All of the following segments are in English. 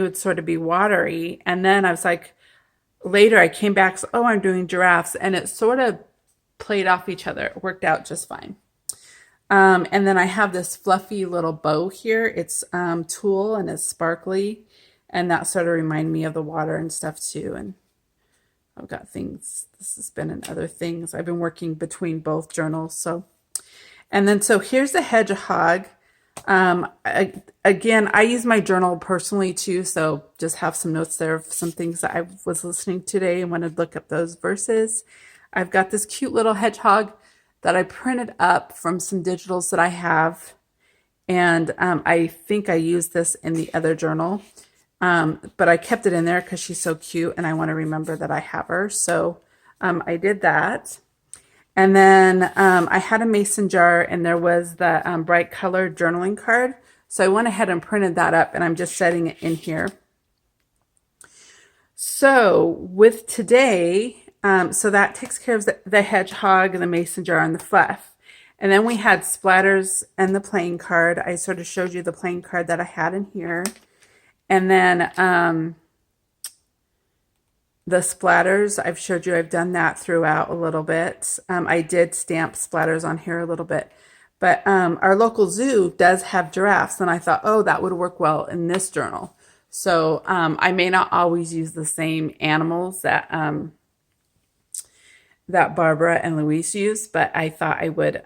it would sort of be watery. And then I was like, later I came back, so, oh, I'm doing giraffes. And it sort of played off each other. It worked out just fine. And then I have this fluffy little bow here. It's tulle and it's sparkly. And that sort of reminded me of the water and stuff too. And I've got things, this has been in other things. I've been working between both journals. So, and then so here's the hedgehog. Again, I use my journal personally too. So just have some notes there of some things that I was listening today and wanted to look up those verses. I've got this cute little hedgehog that I printed up from some digitals that I have. And I think I used this in the other journal. But I kept it in there because she's so cute and I want to remember that I have her. So I did that. And then I had a mason jar and there was the bright colored journaling card. So I went ahead and printed that up and I'm just setting it in here. So with today, so that takes care of the hedgehog and the mason jar and the fluff. And then we had splatters and the playing card. I sort of showed you the playing card that I had in here. And then the splatters, I've showed you, I've done that throughout a little bit. I did stamp splatters on here a little bit. But our local zoo does have giraffes. And I thought, oh, that would work well in this journal. So I may not always use the same animals that that Barbara and Louise use, but I thought I would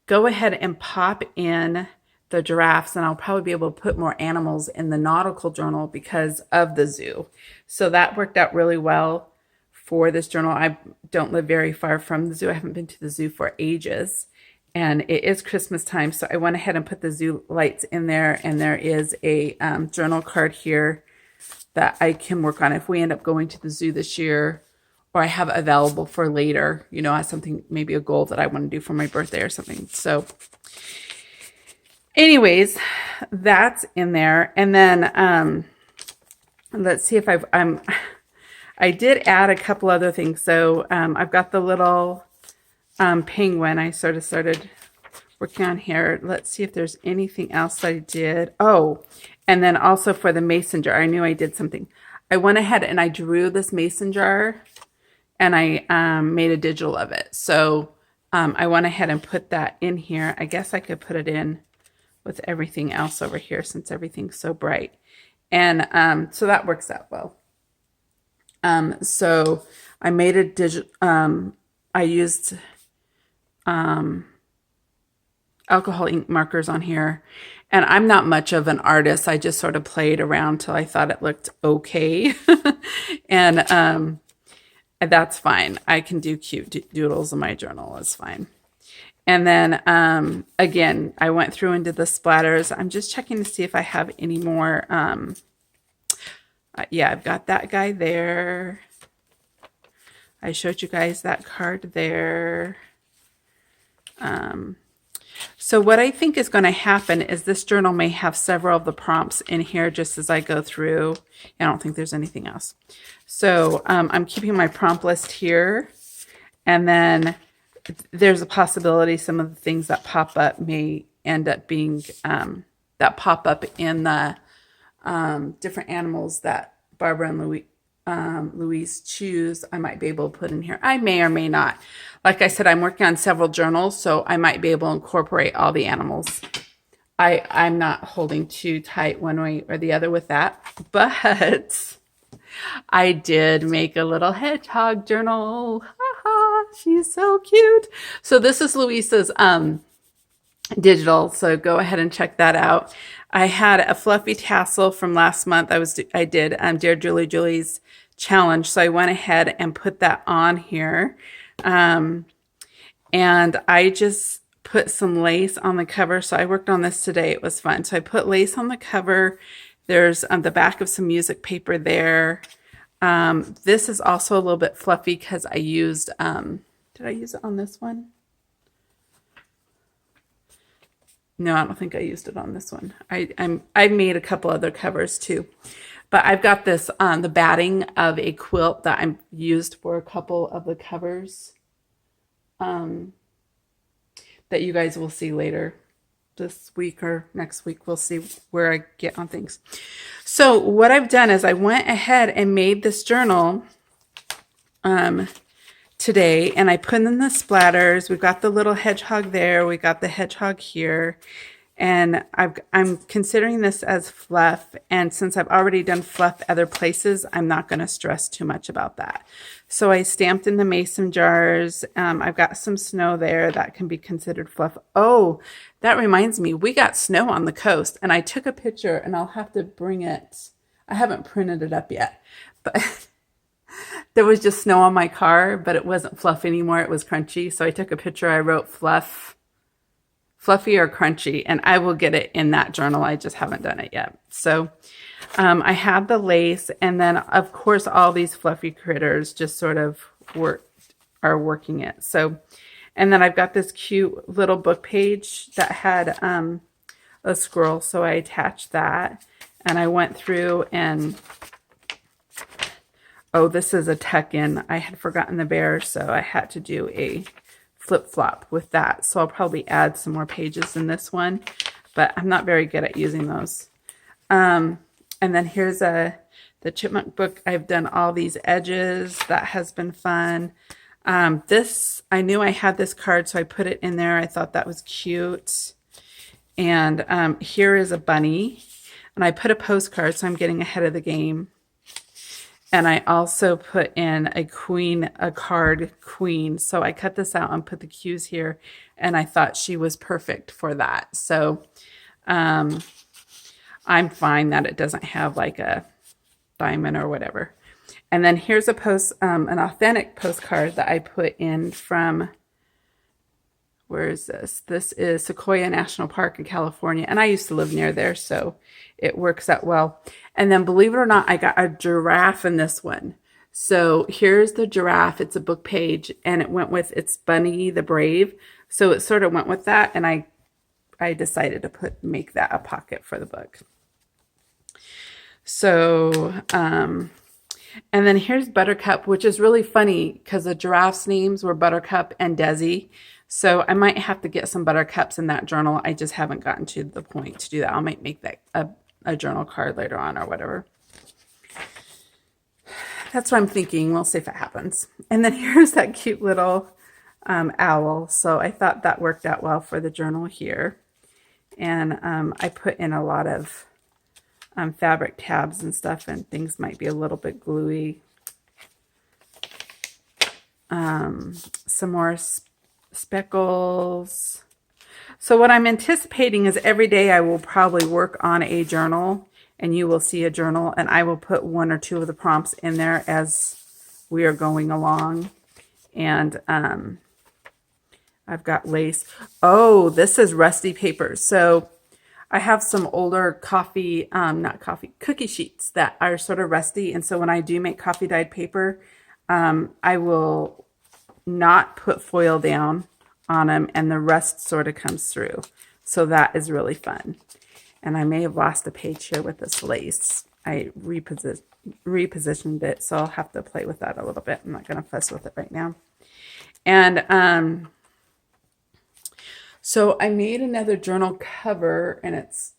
go ahead and pop in the giraffes, and I'll probably be able to put more animals in the nautical journal because of the zoo. So that worked out really well for this journal. I don't live very far from the zoo. I haven't been to the zoo for ages. And it is Christmas time, so I went ahead and put the zoo lights in there, and there is a journal card here that I can work on if we end up going to the zoo this year, or I have available for later, you know, as something, maybe a goal that I want to do for my birthday or something. So anyways, that's in there. And then let's see if I did add a couple other things. So I've got the little penguin I sort of started working on here. Let's see if there's anything else I did. Oh, and then also for the mason jar, I knew I did something. I went ahead and I drew this mason jar and I made a digital of it. So I went ahead and put that in here. I guess I could put it in with everything else over here since everything's so bright. And so that works out well. So I made a digital, I used alcohol ink markers on here. And I'm not much of an artist. I just sort of played around till I thought it looked okay. And that's fine. I can do cute doodles in my journal. It's fine. And then, again, I went through and did the splatters. I'm just checking to see if I have any more. Yeah, I've got that guy there. I showed you guys that card there. So what I think is going to happen is this journal may have several of the prompts in here just as I go through. I don't think there's anything else. So I'm keeping my prompt list here. And then there's a possibility some of the things that pop up may end up being that pop up in the different animals that Barbara and Louise choose. I might be able to put in here. I may or may not. Like I said, I'm working on several journals, so I might be able to incorporate all the animals. I'm not holding too tight one way or the other with that, but I did make a little hedgehog journal. She's so cute. So this is Louisa's digital, so go ahead and check that out. I had a fluffy tassel from last month. I did Dear Julie Julie's challenge, so I went ahead and put that on here. And I just put some lace on the cover. So I worked on this today. It was fun. So I put lace on the cover. There's the back of some music paper there. This is also a little bit fluffy because I used, did I use it on this one? No, I don't think I used it on this one. I made a couple other covers too. But I've got this the batting of a quilt that I used for a couple of the covers that you guys will see later. this week or next week. We'll see where I get on things. So what I've done is I went ahead and made this journal today, and I put in the splatters. We've got the little hedgehog there. We got the hedgehog here. And I'm considering this as fluff. And since I've already done fluff other places, I'm not going to stress too much about that. So I stamped in the mason jars. I've got some snow there that can be considered fluff. Oh, that reminds me, we got snow on the coast. And I took a picture, and I'll have to bring it. I haven't printed it up yet. But there was just snow on my car, but it wasn't fluff anymore. It was crunchy. So I took a picture. I wrote fluff. Fluffy or crunchy, and I will get it in that journal. I just haven't done it yet. So I had the lace, and then of course all these fluffy critters just sort of are working it. So, and then I've got this cute little book page that had a squirrel, so I attached that, and I went through and oh, this is a tuck-in. I had forgotten the bear, so I had to do a flip-flop with that. So I'll probably add some more pages in this one, but I'm not very good at using those. And then here's the chipmunk book. I've done all these edges. That has been fun. This, I knew I had this card, so I put it in there. I thought that was cute. And here is a bunny. And I put a postcard, so I'm getting ahead of the game. And I also put in a card queen. So I cut this out and put the cues here. And I thought she was perfect for that. So I'm fine that it doesn't have like a diamond or whatever. And then here's an authentic postcard that I put in from, where is this? This is Sequoia National Park in California. And I used to live near there, so it works out well. And then believe it or not, I got a giraffe in this one. So here's the giraffe. It's a book page, and it went with its Bunny the Brave. So it sort of went with that, and I decided to make that a pocket for the book. So, and then here's Buttercup, which is really funny because the giraffe's names were Buttercup and Desi. So I might have to get some buttercups in that journal. I just haven't gotten to the point to do that. I might make that a journal card later on or whatever. That's what I'm thinking. We'll see if it happens. And then here's that cute little owl. So I thought that worked out well for the journal here. And I put in a lot of fabric tabs and stuff, and things might be a little bit gluey. Some more speckles. So what I'm anticipating is every day I will probably work on a journal, and you will see a journal, and I will put one or two of the prompts in there as we are going along. And I've got lace. Oh, this is rusty paper. So I have some older cookie sheets that are sort of rusty. And so when I do make coffee dyed paper, I will not put foil down on them, and the rust sort of comes through. So that is really fun. And I may have lost a page here with this lace. I repositioned it, so I'll have to play with that a little bit. I'm not going to fuss with it right now. And so I made another journal cover, and it's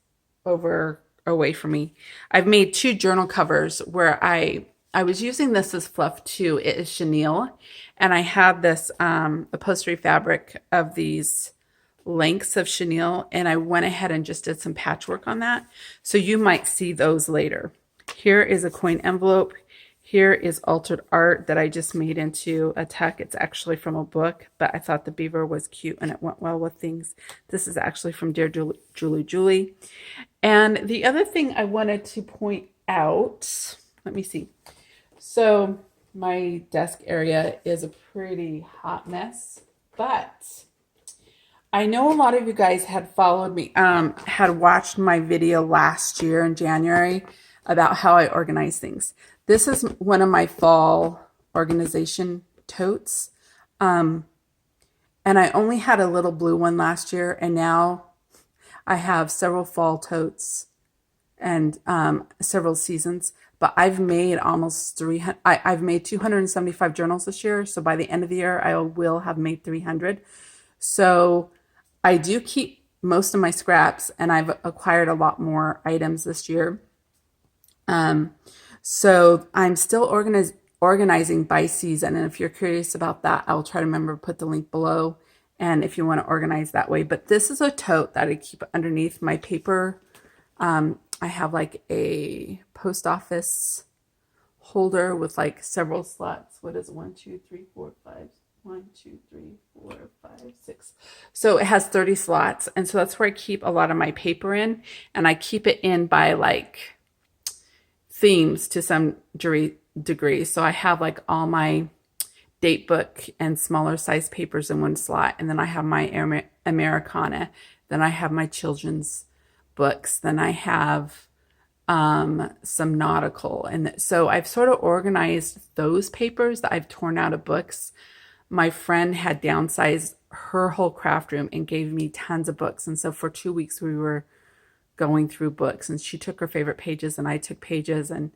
away from me. I've made two journal covers where I was using this as fluff too. It is chenille, and I have this upholstery fabric of these lengths of chenille, and I went ahead and just did some patchwork on that. So you might see those later. Here is a coin envelope. Here is altered art that I just made into a tuck. It's actually from a book, but I thought the beaver was cute and it went well with things. This is actually from Dear Julie. And the other thing I wanted to point out, let me see. So my desk area is a pretty hot mess, but I know a lot of you guys had followed me, had watched my video last year in January about how I organize things. This is one of my fall organization totes. And I only had a little blue one last year, and now I have several fall totes and several seasons. But I've made almost 300. I've made 275 journals this year. So by the end of the year, I will have made 300. So I do keep most of my scraps, and I've acquired a lot more items this year. So I'm still organizing by season. And if you're curious about that, I'll try to remember to put the link below. And if you want to organize that way, but this is a tote that I keep underneath my paper. I have like a post office holder with like several slots. What is it? 1, 2, 3, 4, 5. 1, 2, 3, 4, 5, 6. So it has 30 slots. And so that's where I keep a lot of my paper in. And I keep it in by like themes to some degree. So I have like all my date book and smaller size papers in one slot. And then I have my Americana. Then I have my children's books. Then I have some nautical. And so I've sort of organized those papers that I've torn out of books. My friend had downsized her whole craft room and gave me tons of books. And so for 2 weeks we were going through books, and she took her favorite pages and I took pages. And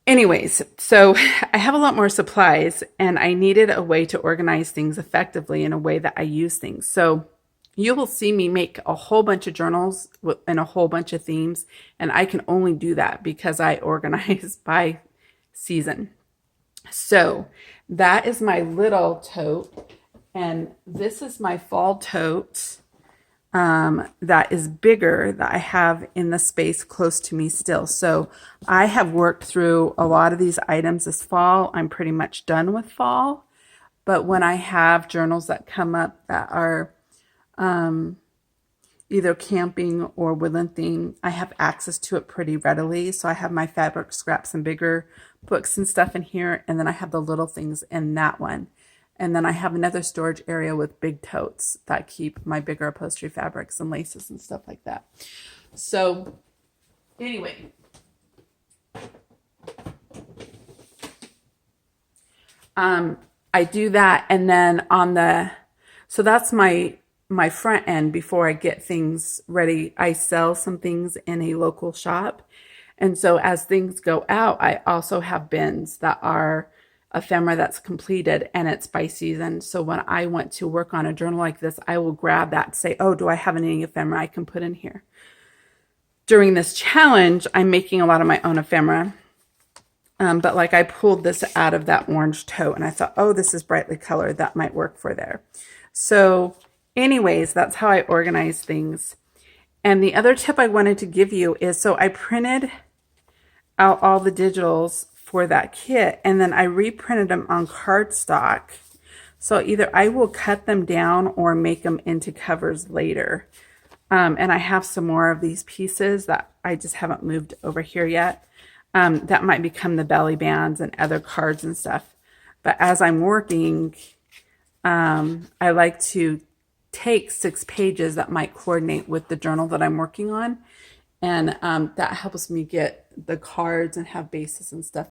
anyways, so I have a lot more supplies, and I needed a way to organize things effectively in a way that I use things. So you will see me make a whole bunch of journals and a whole bunch of themes, and I can only do that because I organize by season. So that is my little tote, and this is my fall tote that is bigger that I have in the space close to me still. So I have worked through a lot of these items this fall. I'm pretty much done with fall, but when I have journals that come up that are either camping or woodland theme, I have access to it pretty readily. So I have my fabric scraps and bigger books and stuff in here, and then I have the little things in that one. And then I have another storage area with big totes that keep my bigger upholstery fabrics and laces and stuff like that. So anyway, I do that. And then so that's my front end before I get things ready. I sell some things in a local shop. And so as things go out, I also have bins that are ephemera that's completed, and it's by season. So when I want to work on a journal like this, I will grab that and say, oh, do I have any ephemera I can put in here? During this challenge, I'm making a lot of my own ephemera. But like I pulled this out of that orange tote, and I thought, oh, this is brightly colored. That might work for there. So anyways, that's how I organize things. And the other tip I wanted to give you is, so I printed out all the digitals for that kit, and then I reprinted them on cardstock. So either I will cut them down or make them into covers later. And I have some more of these pieces that I just haven't moved over here yet. That might become the belly bands and other cards and stuff. But as I'm working, I like to take 6 pages that might coordinate with the journal that I'm working on. And that helps me get the cards and have bases and stuff